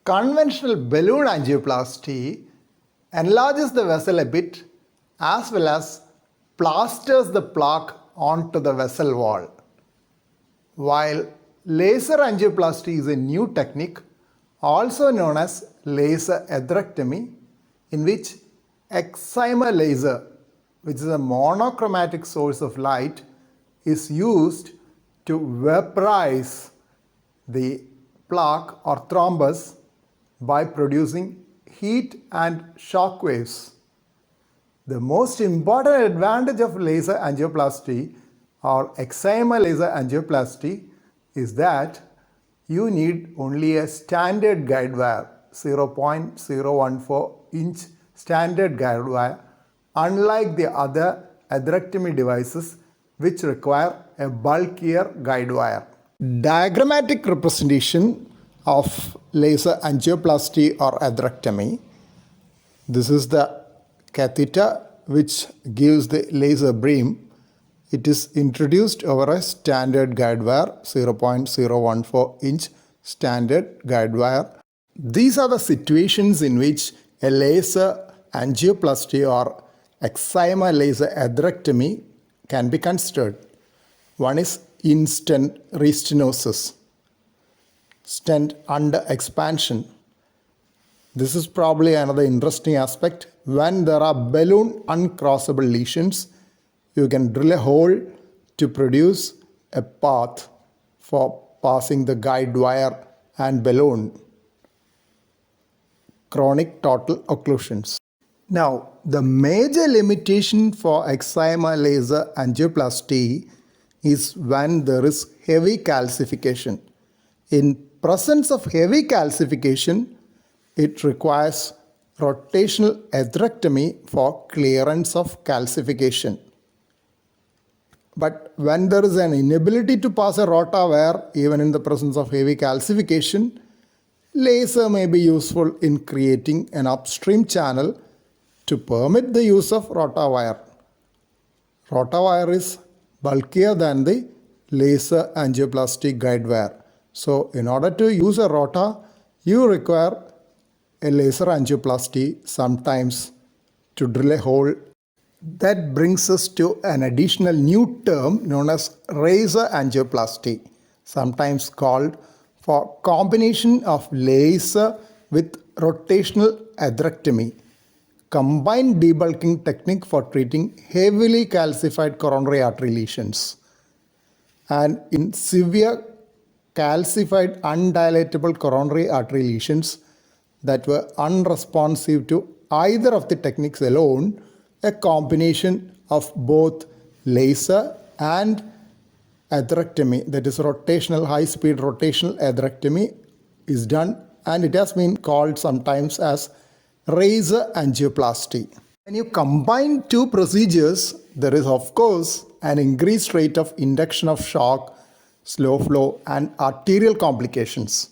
Conventional balloon angioplasty enlarges the vessel a bit as well as plasters the plaque onto the vessel wall. While laser angioplasty is a new technique, also known as laser atherectomy, in which Excimer laser, which is a monochromatic source of light, is used to vaporize the plaque or thrombus by producing heat and shock waves. The most important advantage of laser angioplasty or Excimer laser angioplasty is that you need only a standard guidewire, 0.014 inch standard guidewire, unlike the other atherectomy devices which require a bulkier guidewire. Diagrammatic representation of laser angioplasty or atherectomy. This is the catheter which gives the laser beam. It is introduced over a standard guidewire, 0.014 inch standard guidewire. These are the situations in which a laser angioplasty or Excimer laser atherectomy can be considered. One is in-stent restenosis, stent under expansion. This is probably another interesting aspect. When there are balloon uncrossable lesions, you can drill a hole to produce a path for passing the guidewire and balloon. Chronic total occlusions. Now, the major limitation for Excimer laser angioplasty is when there is heavy calcification. In presence of heavy calcification, it requires rotational atherectomy for clearance of calcification. But when there is an inability to pass a rotawire, even in the presence of heavy calcification, laser may be useful in creating an upstream channel to permit the use of rotawire. Rotawire is bulkier than the laser angioplasty guidewire. So in order to use a rota, you require a laser angioplasty, sometimes to drill a hole. That brings us to an additional new term known as laser angioplasty, sometimes called for combination of laser with rotational atherectomy, combined debulking technique for treating heavily calcified coronary artery lesions. And in severe calcified undilatable coronary artery lesions that were unresponsive to either of the techniques alone, a combination of both laser and atherectomy, that is rotational, high-speed rotational atherectomy, is done, and it has been called sometimes as laser angioplasty. When you combine two procedures, there is of course an increased rate of induction of shock, slow flow and arterial complications.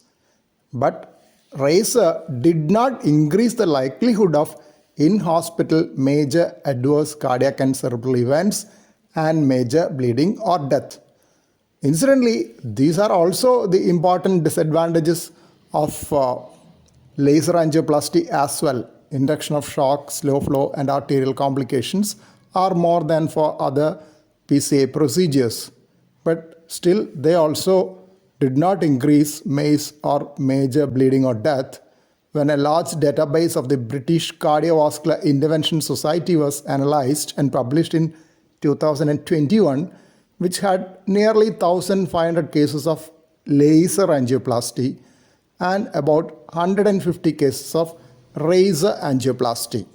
But laser did not increase the likelihood of in-hospital major adverse cardiac and cerebral events and major bleeding or death. Incidentally, these are also the important disadvantages of laser angioplasty as well. Induction of shock, slow flow and arterial complications are more than for other PCA procedures. But still, they also did not increase MACE or major bleeding or death. When a large database of the British Cardiovascular Intervention Society was analyzed and published in 2021, which had nearly 1,500 cases of laser angioplasty and about 150 cases of laser angioplasty.